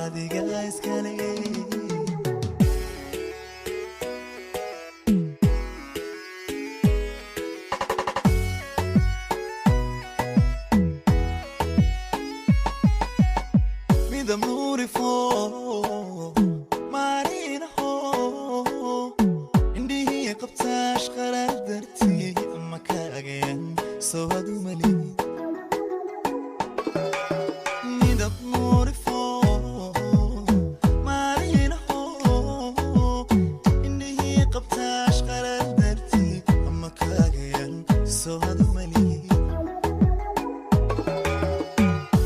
adiga iskale midab nuuri foo maalin hoo indhihii qabtaash qaraar dartii ama kaagayan soo hadu malid midab nuuri foo maalin hoo indhihii qabtaash qaraar dartii ama kaagayan soo hadu malid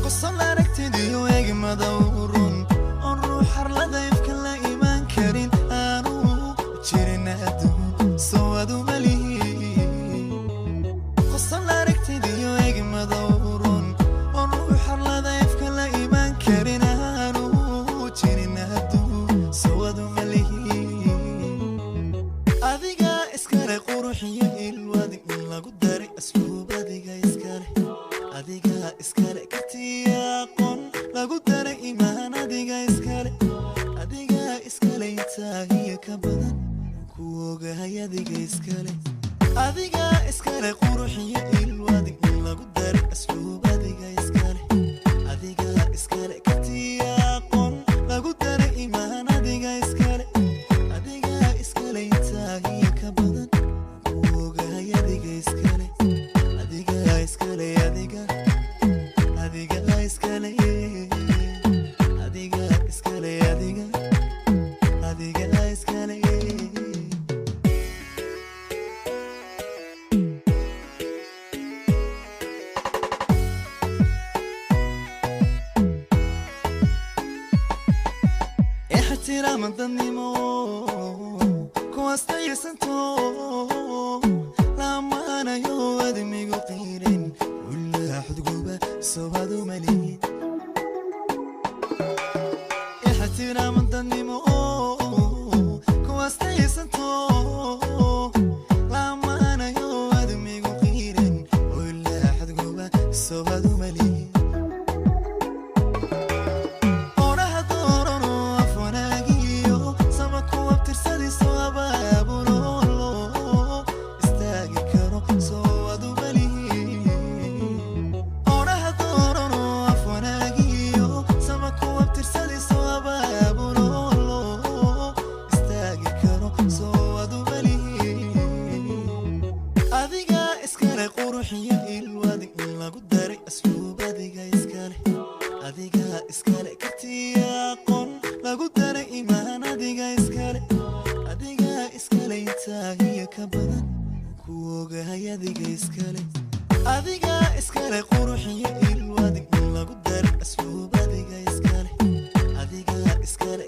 qosol aragtidiyo madawrun on ruux harlada ifka la iman karin aanu jirin adduun soo adu malihi qosol aragtidiyo eeg madawrun on ruux harlada ifka la iman karin aanu jirin adduun soo adu malihi adiga iskale quruxiyo ilwadi in lagu daray asluub adiga iskale kartiya aqoon lagu daray imaan adiga iskale intaahiya ka badan ku ogahay adiga iskale quruxiyo ilwadi in lagu daray asluub adiga iskale kartiya aqoon lagu daray imaan adiga iskale intaahiya ka badan ku ogahay adiga iskale iskale احترام الظنيمو كواستا يسنتو لما انا يواد ميقو قيرين ولا حد قوبة سوادو مليد احترام الظنيمو كواستا يسنتو لما انا يواد ميقو قيرين ولا حد قوبة سوادو مليد quruxiyo ilwadi in lagu daray asluub adiga iskale kartiya aqoon lagu daray imaan adiga iskale intaahiya ka badan ku ogahay adiga iskale quruxiyo ilwadi in lagu daray asluub adiga iskale